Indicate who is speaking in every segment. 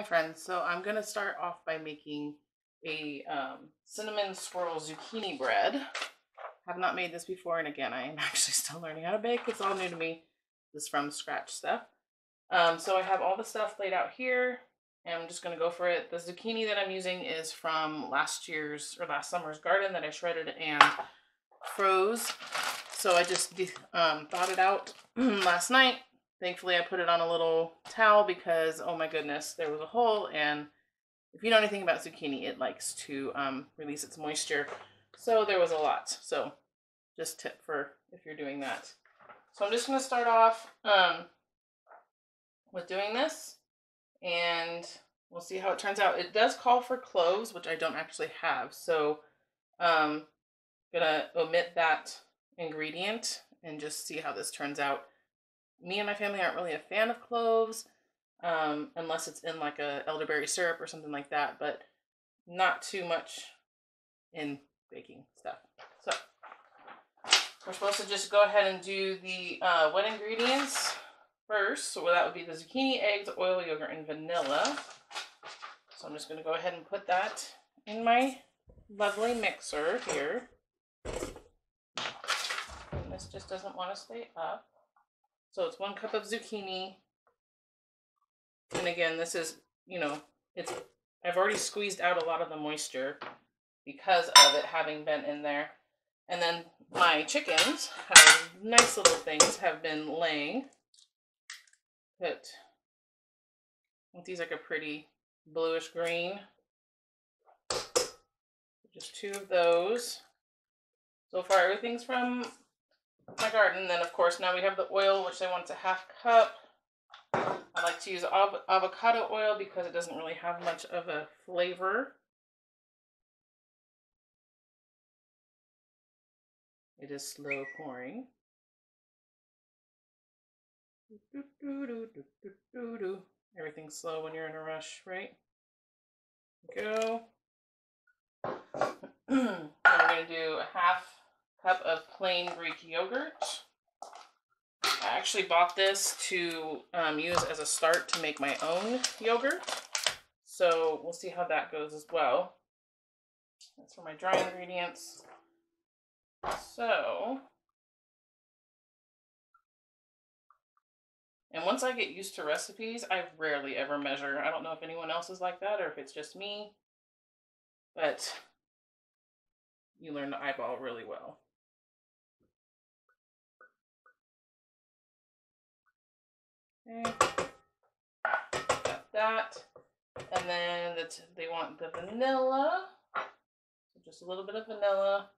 Speaker 1: Hi friends, so I'm going to start off by making a cinnamon swirl zucchini bread. Have not made this before, and again, I am actually still learning how to bake. It's all new to me. This is from scratch stuff. So I have all the stuff laid out here, and I'm just going to go for it. The zucchini that I'm using is from last summer's garden that I shredded and froze. So I just thawed it out last night. Thankfully, I put it on a little towel because, oh my goodness, there was a hole. And if you know anything about zucchini, it likes to release its moisture. So there was a lot. So just tip for if you're doing that. So I'm just going to start off with doing this. And we'll see how it turns out. It does call for cloves, which I don't actually have. So I'm going to omit that ingredient and just see how this turns out. Me and my family aren't really a fan of cloves, unless it's in like a elderberry syrup or something like that, but not too much in baking stuff. So we're supposed to just go ahead and do the wet ingredients first. So that would be the zucchini, eggs, oil, yogurt, and vanilla. So I'm just going to go ahead and put that in my lovely mixer here. And this just doesn't want to stay up. So it's 1 cup of zucchini. And again, this is, I've already squeezed out a lot of the moisture because of it having been in there. And then my chickens, nice little things, have been laying. These like a pretty bluish green. Just 2 of those. So far, everything's from my garden. Then of course now we have the oil, which I want to 1/2 cup. I like to use avocado oil because it doesn't really have much of a flavor. It is slow pouring. Everything's slow when you're in a rush, right? Go. I'm going to do a 1/2 cup of plain Greek yogurt. I actually bought this to use as a start to make my own yogurt. So we'll see how that goes as well. That's for my dry ingredients. So, and once I get used to recipes, I rarely ever measure. I don't know if anyone else is like that or if it's just me, but you learn to eyeball really well. Okay, got that. And then they want the vanilla. So just a little bit of vanilla.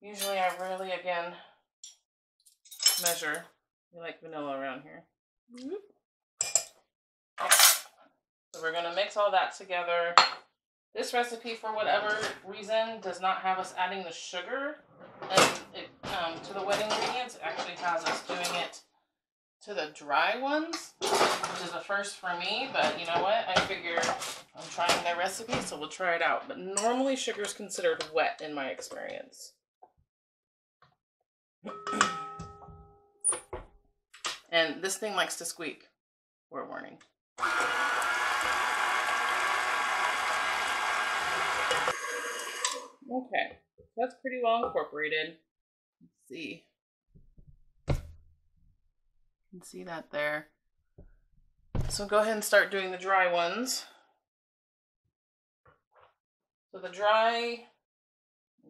Speaker 1: Usually I rarely, again, measure. We like vanilla around here. Okay. So we're going to mix all that together. This recipe, for whatever reason, does not have us adding the sugar to the wet ingredients. It actually has us doing it to the dry ones, which is a first for me, but you know what? I figure I'm trying their recipe, so we'll try it out. But normally sugar is considered wet in my experience. And this thing likes to squeak. Word warning. Okay, that's pretty well incorporated. Let's see. You can see that there. So go ahead and start doing the dry ones. So the dry,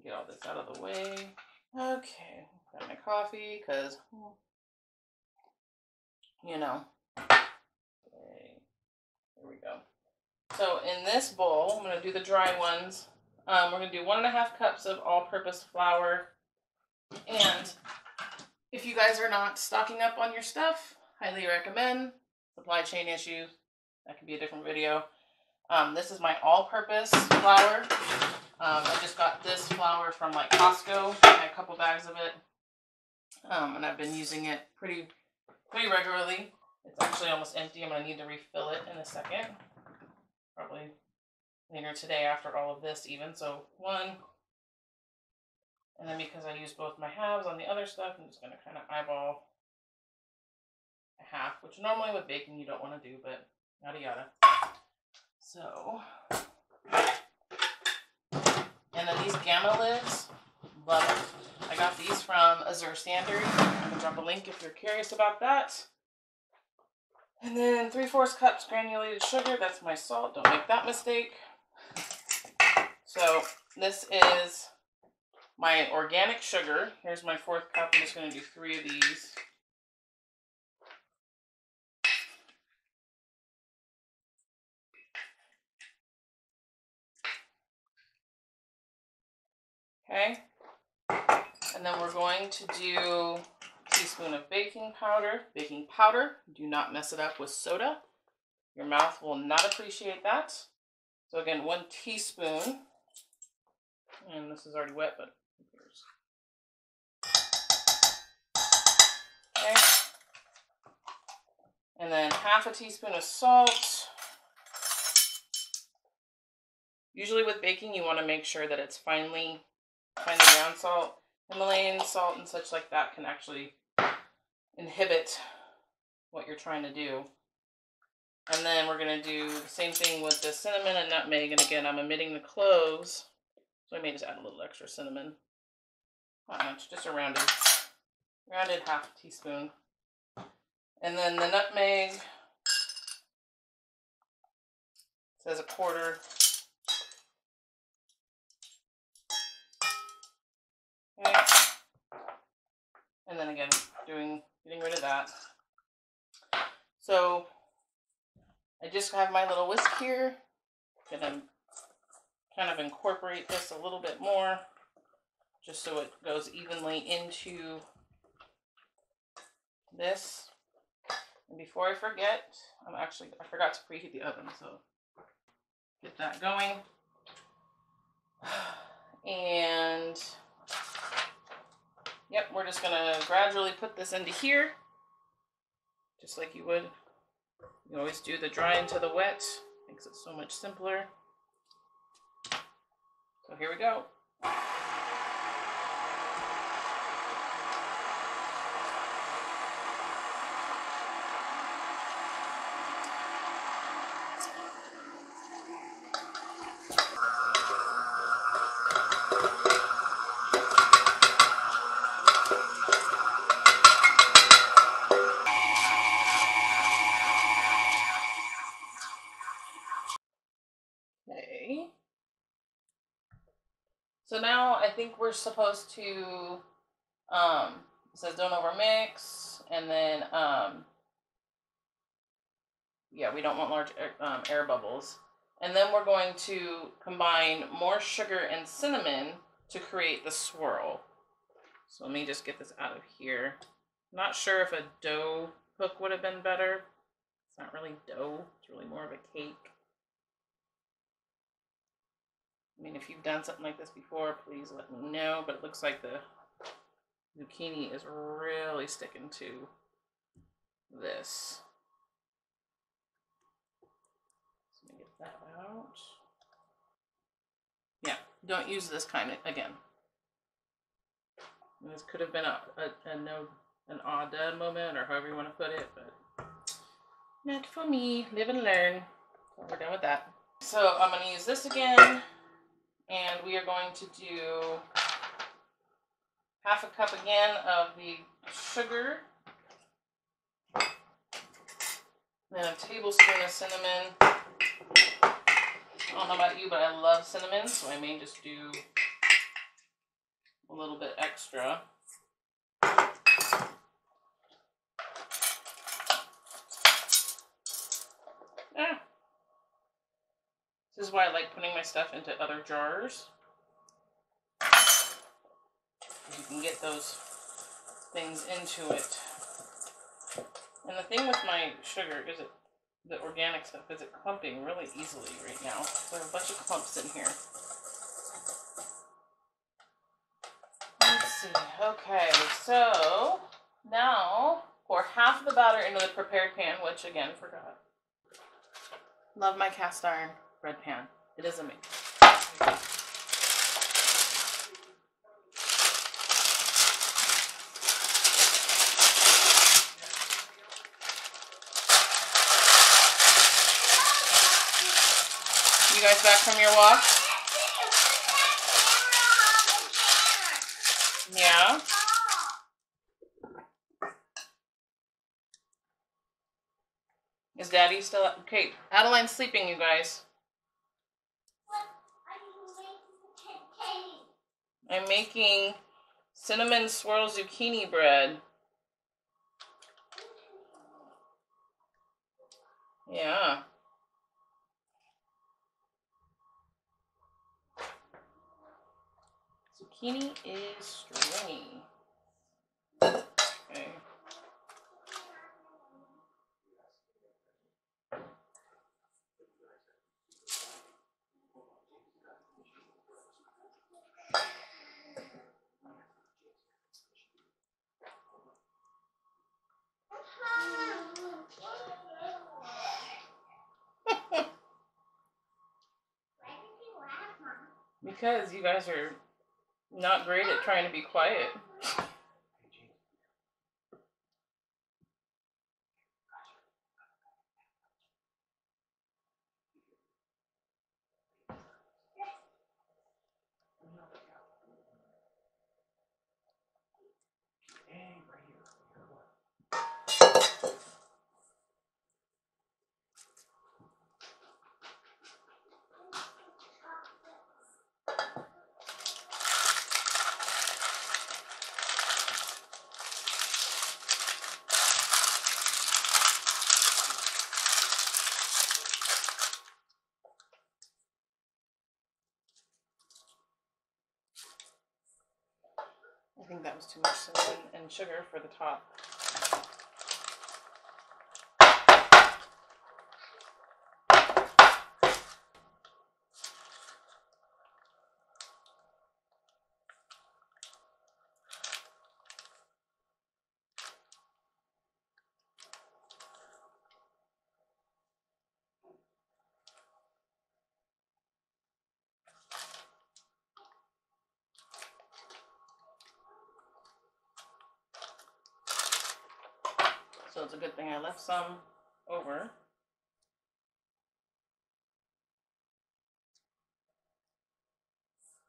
Speaker 1: get all this out of the way. Okay, got my coffee because, Okay, there we go. So in this bowl, I'm going to do the dry ones. We're going to do 1.5 cups of all-purpose flour. And if you guys are not stocking up on your stuff, highly recommend. Supply chain issues, that could be a different video. This is my all-purpose flour. I just got this flour from like Costco. I had a couple bags of it. And I've been using it pretty regularly. It's actually almost empty. I'm going to need to refill it in a second. Probably later today after all of this even. So 1. And then because I use both my halves on the other stuff, I'm just going to kind of eyeball a 1/2, which normally with baking you don't want to do, but yada yada. So, and then these gamma lids, love it. I got these from Azure Standard. I'm gonna drop a link if you're curious about that. And then 3/4 cups granulated sugar. That's my salt. Don't make that mistake. So this is my organic sugar. Here's my 4th cup. I'm just going to do 3 of these. Okay. And then we're going to do a teaspoon of baking powder. Baking powder. Do not mess it up with soda. Your mouth will not appreciate that. So again, 1 teaspoon. And this is already wet, but who cares? Okay. And then 1/2 teaspoon of salt. Usually with baking, you want to make sure that it's finely ground salt. Himalayan salt and such like that can actually inhibit what you're trying to do. And then we're going to do the same thing with the cinnamon and nutmeg. And again, I'm omitting the cloves, so I may just add a little extra cinnamon. Not much, just a rounded 1/2 teaspoon. And then the nutmeg says 1/4. Okay. And then again, getting rid of that. So I just have my little whisk here. Gonna kind of incorporate this a little bit more, just so it goes evenly into this. And before I forget, I forgot to preheat the oven, so get that going. And yep, we're just gonna gradually put this into here, just like you would. You always do the dry into the wet, makes it so much simpler. So here we go. Okay. So now I think we're supposed to, it says don't overmix, and then, yeah, we don't want large air bubbles. And then we're going to combine more sugar and cinnamon to create the swirl. So let me just get this out of here. Not sure if a dough hook would have been better. It's not really dough, it's really more of a cake. I mean, if you've done something like this before, please let me know, but it looks like the zucchini is really sticking to this. So let me get that out. Yeah, don't use this kind again. This could have been an odd moment, or however you want to put it, but not for me. Live and learn. So we're done with that. So I'm going to use this again. And we are going to do 1/2 cup again of the sugar. Then a tablespoon of cinnamon. I don't know about you, but I love cinnamon, so I may just do a little bit extra. This is why I like putting my stuff into other jars. You can get those things into it. And the thing with my sugar is the organic stuff is clumping really easily right now. So I have a bunch of clumps in here. Let's see. Okay, so now pour 1/2 the batter into the prepared pan, which again, forgot. Love my cast iron bread pan. It is amazing. you guys back from your walk? Yeah. Is Daddy still up? Okay, Adeline's sleeping, you guys. I'm making cinnamon swirl zucchini bread. Yeah. Zucchini is stringy. Okay. Because you guys are not great at trying to be quiet. I think that was too much cinnamon and sugar for the top. So it's a good thing I left some over.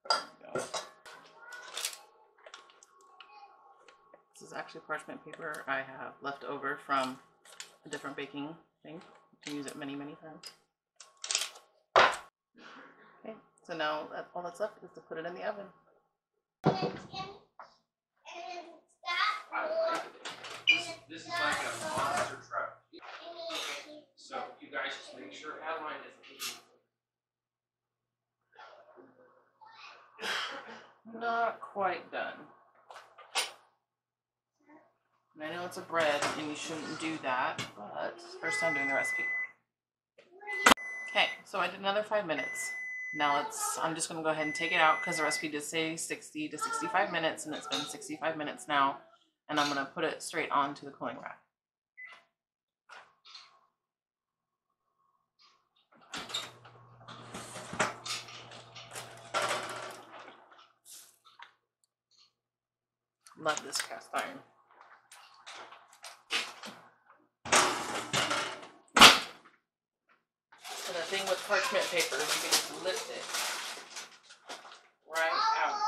Speaker 1: There we go. This is actually parchment paper I have left over from a different baking thing. You can use it many, many times. Okay, so now all that's left is to put it in the oven.
Speaker 2: This is like a monster truck. So you guys just make sure Adeline isn't eating.
Speaker 1: Not quite done. And I know it's a bread and you shouldn't do that, but first time doing the recipe. Okay, so I did another 5 minutes. Now I'm just gonna go ahead and take it out because the recipe did say 60 to 65 minutes and it's been 65 minutes now. And I'm gonna put it straight onto the cooling rack. Love this cast iron. So the thing with parchment paper is you can just lift it right out.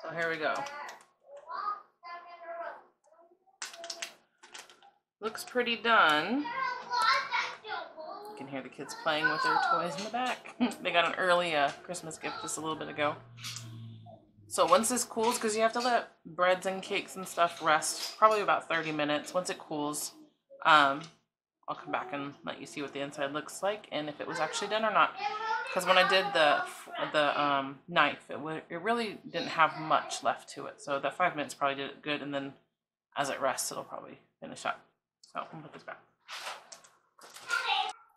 Speaker 1: So here we go. Looks pretty done. You can hear the kids playing with their toys in the back. They got an early Christmas gift just a little bit ago. So once this cools, because you have to let breads and cakes and stuff rest probably about 30 minutes. Once it cools, I'll come back and let you see what the inside looks like and if it was actually done or not. Because when I did the knife, it really didn't have much left to it. So that 5 minutes probably did it good, and then as it rests, it'll probably finish up. So I'm gonna put this back.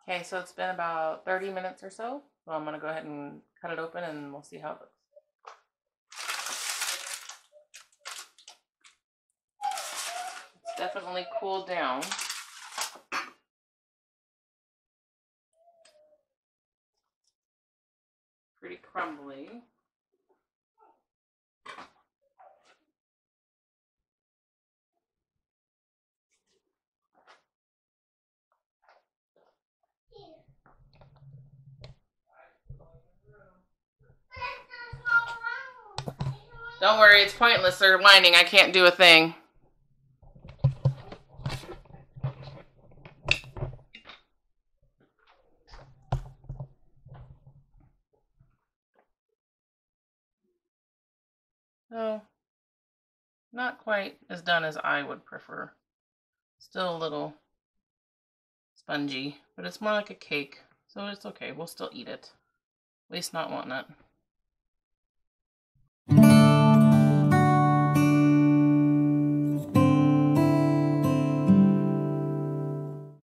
Speaker 1: Okay, so it's been about 30 minutes or so. So I'm gonna go ahead and cut it open and we'll see how it looks. It's definitely cooled down. crumbly. Don't worry, it's pointless. They're whining. I can't do a thing. So, not quite as done as I would prefer. Still a little spongy, but it's more like a cake. So it's okay. We'll still eat it. At least not wanting it.